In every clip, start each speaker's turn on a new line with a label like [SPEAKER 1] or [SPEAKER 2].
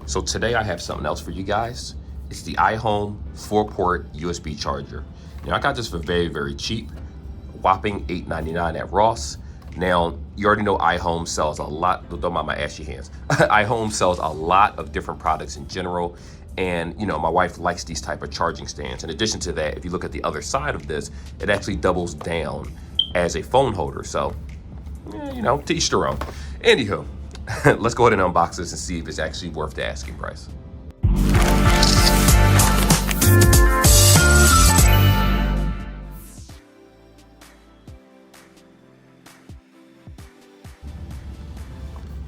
[SPEAKER 1] So today I have something else for you guys. It's the iHome 4-port USB charger. Now I got this for very, very cheap, whopping $8.99 at Ross. Now, you already know iHome sells a lot, don't mind my ashy hands. iHome sells a lot of different products in general. And you know, my wife likes these type of charging stands. In addition to that, if you look at the other side of this, it actually doubles down as a phone holder. So, yeah, you know, to each their own. Anywho, let's go ahead and unbox this and see if it's actually worth the asking price.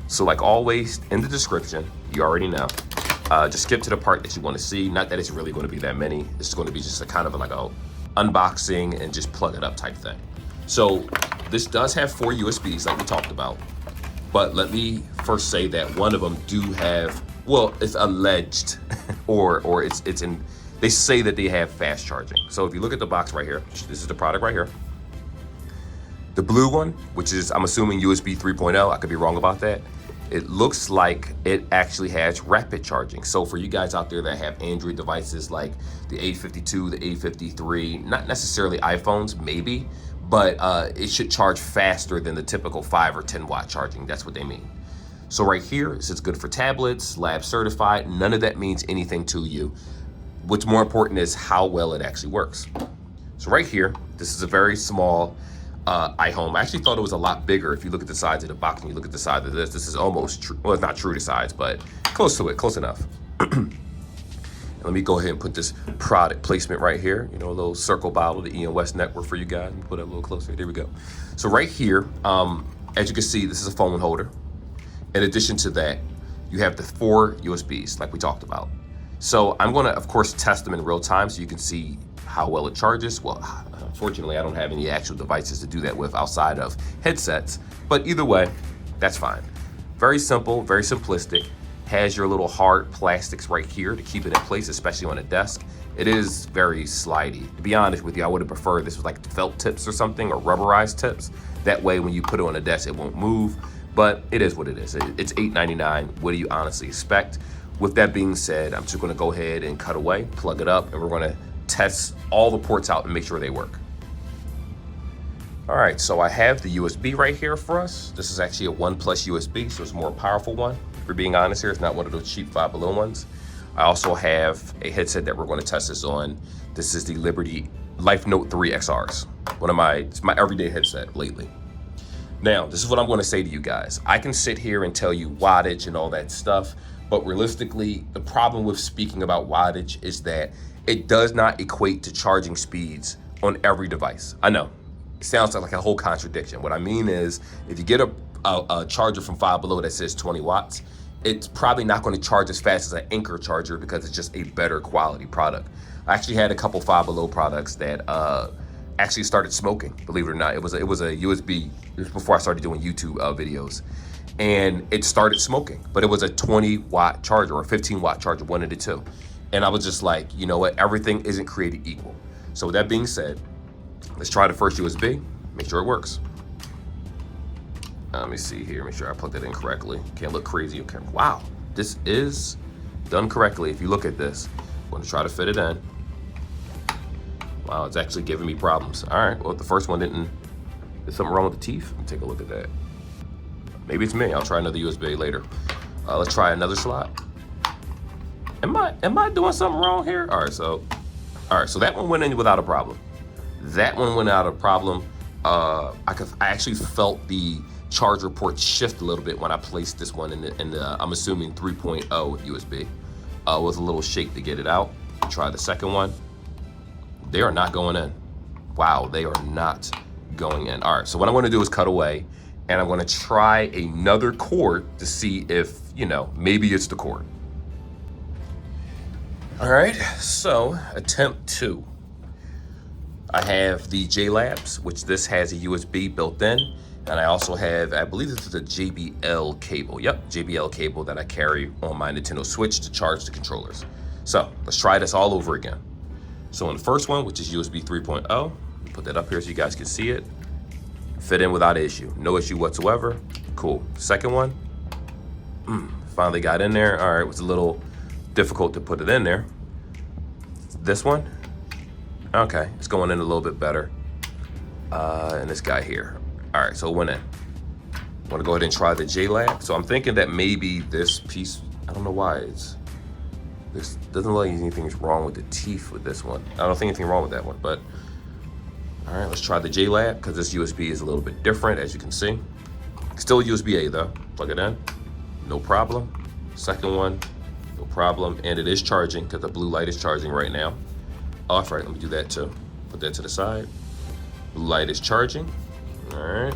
[SPEAKER 1] So like always, in the description, you already know, just skip to the part that you want to see. Not that it's really going to be that many. It's going to be just a kind of like a unboxing and just plug it up type thing. So this does have 4 USBs like we talked about. But let me first say that one of them do have, well, it's alleged or it's in, they say that they have fast charging. So if you look at the box right here, this is the product right here. The blue one, which is, I'm assuming USB 3.0, I could be wrong about that. It looks like it actually has rapid charging. So for you guys out there that have Android devices like the 852, the 853, not necessarily iPhones, maybe, but it should charge faster than the typical 5 or 10 watt charging. That's what they mean. So right here, it says good for tablets, lab certified. None of that means anything to you. What's more important is how well it actually works. So right here, this is a very small iHome. I actually thought it was a lot bigger. If you look at the sides of the box and you look at the side of this is almost true. Well, it's not true to size, but close to it, close enough. Let me go ahead and put this product placement right here. You know, a little circle bottle, the Ian West network for you guys. Let me put it a little closer. There we go. So right here, as you can see, this is a phone holder. In addition to that, you have the 4 USBs like we talked about. So I'm gonna, of course, test them in real time so you can see how well it charges. Well, unfortunately, I don't have any actual devices to do that with outside of headsets, but either way, that's fine. Very simple, very simplistic. Has your little hard plastics right here to keep it in place, especially on a desk. It is very slidey. To be honest with you, I would have preferred this was like felt tips or something, or rubberized tips. That way, when you put it on a desk, it won't move, but it is what it is. It's $8.99. What do you honestly expect? With that being said, I'm just gonna go ahead and cut away, plug it up, and we're gonna test all the ports out and make sure they work. All right, so I have the USB right here for us. This is actually a 1+ USB, so it's a more powerful one. If we're being honest here, it's not one of those cheap Five Below ones. I also have a headset that we're going to test this on. This is the LiQWYD Life Note 3 XRs. It's my everyday headset lately. Now, this is what I'm going to say to you guys. I can sit here and tell you wattage and all that stuff, but realistically, the problem with speaking about wattage is that it does not equate to charging speeds on every device. I know. It sounds like a whole contradiction. What I mean is, if you get a charger from Five Below that says 20 watts, it's probably not going to charge as fast as an Anchor charger because it's just a better quality product. I actually had a couple Five Below products that actually started smoking, believe it or not. It was a USB, it was before I started doing YouTube videos. And it started smoking, but it was a 20 watt charger or a 15 watt charger, one of the two. And I was just like, you know what, everything isn't created equal. So with that being said, let's try the first USB, make sure it works. Let me see here, make sure I plugged it in correctly. Can't look crazy, okay. Wow, this is done correctly. If you look at this, I'm gonna try to fit it in. Wow, it's actually giving me problems. All right, well, the first one didn't, is something wrong with the teeth? Let me take a look at that. Maybe it's me, I'll try another USB later. Let's try another slot. Am I doing something wrong here? All right, so that one went in without a problem. That one went out of problem. I actually felt the charger port shift a little bit when I placed this one in the I'm assuming 3.0 USB. With a little shake to get it out. Try the second one. They are not going in. Wow, they are not going in. All right, so what I'm gonna do is cut away, and I'm gonna try another cord to see if, you know, maybe it's the cord. All right, so attempt 2. I have the JLabs, which this has a USB built in, and I also have, I believe this is a JBL cable. Yep, JBL cable that I carry on my Nintendo Switch to charge the controllers. So let's try this all over again. So in the first one, which is USB 3.0, put that up here so you guys can see it. Fit in without issue, no issue whatsoever. Cool. Second one, Finally got in there. All right, it was a little difficult to put it in there. This one, okay, it's going in a little bit better. And this guy here. All right, so it went in. I want to go ahead and try the JLab. So I'm thinking that maybe this piece, I don't know why this doesn't look like anything's wrong with the teeth with this one. I don't think anything wrong with that one, but all right, let's try the JLab because this USB is a little bit different, as you can see. Still USB-A though. Plug it in, no problem. Second one, no problem. And it is charging because the blue light is charging right now. Off, right, let me do that too. Put that to the side. Blue light is charging. All right,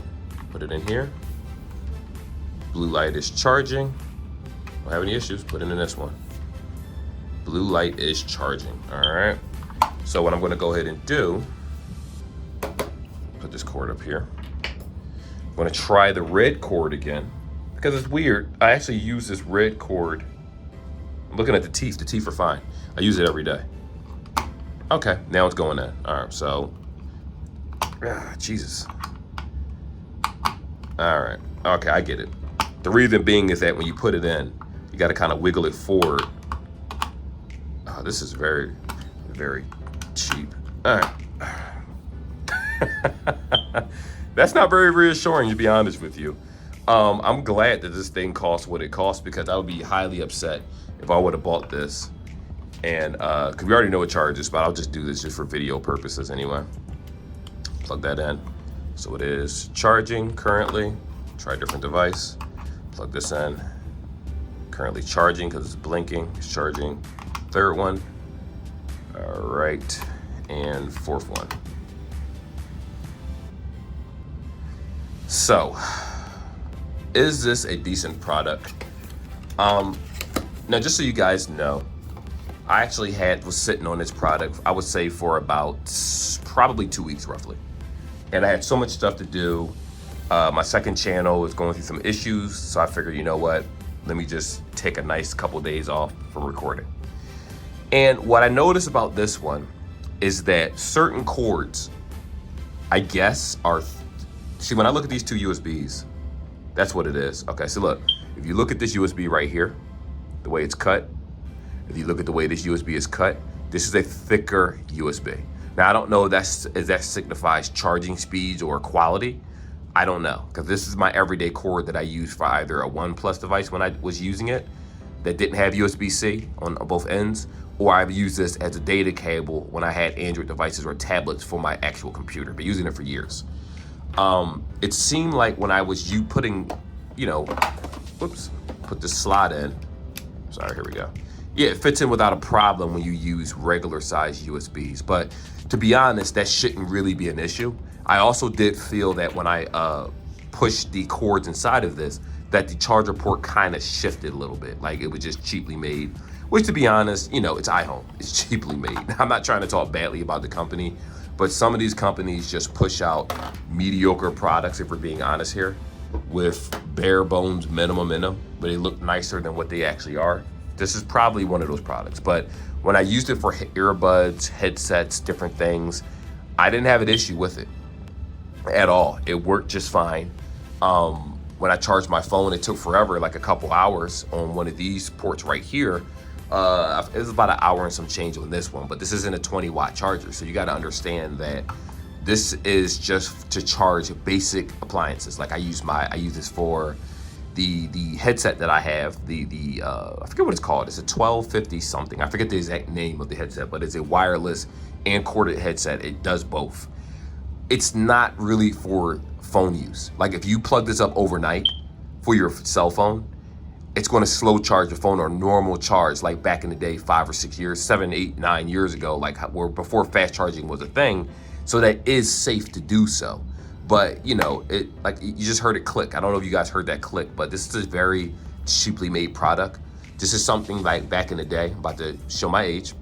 [SPEAKER 1] put it in here. Blue light is charging. Don't have any issues, put it in this one. Blue light is charging, all right? So what I'm gonna go ahead and do, put this cord up here. I'm gonna try the red cord again, because it's weird. I actually use this red cord. I'm looking at the teeth are fine. I use it every day. Okay, now it's going in. All right, so, Jesus. All right, okay, I get it. The reason being is that when you put it in, you gotta kind of wiggle it forward. Oh, this is very, very cheap. All right. That's not very reassuring, to be honest with you. I'm glad that this thing costs what it costs because I would be highly upset if I would have bought this. And, cause we already know it charges, but I'll just do this just for video purposes anyway. Plug that in. So it is charging currently. Try a different device. Plug this in. Currently charging because it's blinking. It's charging. Third one. All right. And fourth one. So, is this a decent product? Now, just so you guys know, I actually was sitting on this product, I would say for about probably 2 weeks roughly. And I had so much stuff to do. My second channel was going through some issues, so I figured, you know what, let me just take a nice couple days off from recording. And what I noticed about this one is that certain cords, I guess, see, when I look at these two USBs, that's what it is. Okay, so look, if you look at this USB right here, the way it's cut, if you look at the way this USB is cut, this is a thicker USB. Now, I don't know if that signifies charging speeds or quality. I don't know, because this is my everyday cord that I use for either a OnePlus device when I was using it that didn't have USB-C on both ends, or I've used this as a data cable when I had Android devices or tablets for my actual computer. Been using it for years. It seemed like when I was putting, put this slot in. Sorry, here we go. Yeah, it fits in without a problem when you use regular size USBs. But to be honest, that shouldn't really be an issue. I also did feel that when I pushed the cords inside of this, that the charger port kind of shifted a little bit. Like it was just cheaply made, which to be honest, it's iHome. It's cheaply made. I'm not trying to talk badly about the company, but some of these companies just push out mediocre products, if we're being honest here, with bare bones minimum in them, but they look nicer than what they actually are. This is probably one of those products. But when I used it for earbuds, headsets, different things, I didn't have an issue with it at all. It worked just fine. When I charged my phone, it took forever, like a couple hours on one of these ports right here. It was about an hour and some change on this one, but this isn't a 20-watt charger. So you got to understand that this is just to charge basic appliances. Like I use this for the headset that I have, I forget what it's called. It's a 1250 something. I forget the exact name of the headset, but it's a wireless and corded headset. It does both. It's not really for phone use. Like if you plug this up overnight for your cell phone, it's going to slow charge the phone or normal charge, like back in the day, 5 or 6 years, 7, 8, 9 years ago, like where before fast charging was a thing. So that is safe to do so. But it, like you just heard it click. I don't know if you guys heard that click, but this is a very cheaply made product. This is something like back in the day, I'm about to show my age,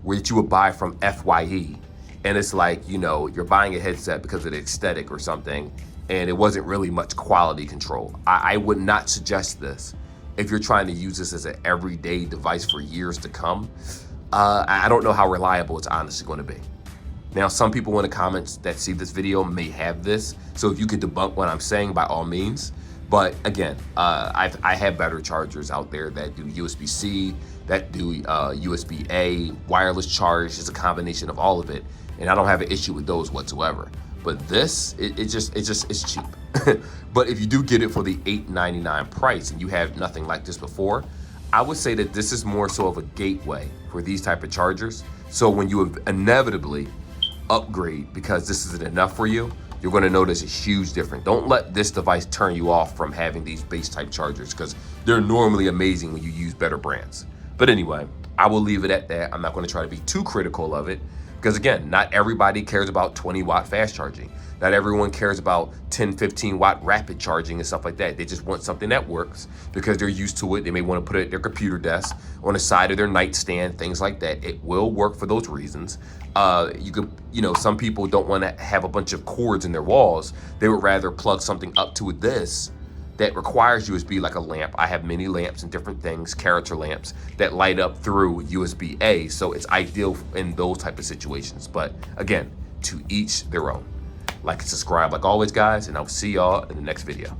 [SPEAKER 1] where you would buy from FYE. And it's like, you're buying a headset because of the aesthetic or something, and it wasn't really much quality control. I would not suggest this if you're trying to use this as an everyday device for years to come. I don't know how reliable it's honestly going to be. Now, some people in the comments that see this video may have this, so if you could debunk what I'm saying, by all means. But again, I have better chargers out there that do USB-C, that do USB-A, wireless charge. It's a combination of all of it, and I don't have an issue with those whatsoever. But this, it's cheap. But if you do get it for the $8.99 price and you have nothing like this before, I would say that this is more so of a gateway for these type of chargers. So when you inevitably upgrade because this isn't enough for you, you're going to notice a huge difference. Don't let this device turn you off from having these base type chargers, because they're normally amazing when you use better brands. But anyway, I will leave it at that. I'm not going to try to be too critical of it, because again, not everybody cares about 20-watt fast charging. Not everyone cares about 10, 15-watt rapid charging and stuff like that. They just want something that works because they're used to it. They may want to put it at their computer desk, on the side of their nightstand, things like that. It will work for those reasons. Some people don't want to have a bunch of cords in their walls. They would rather plug something up to this that requires USB, like a lamp. I have many lamps and different things, character lamps, that light up through USB-A. So it's ideal in those type of situations. But again, to each their own. Like and subscribe like always, guys, and I'll see y'all in the next video.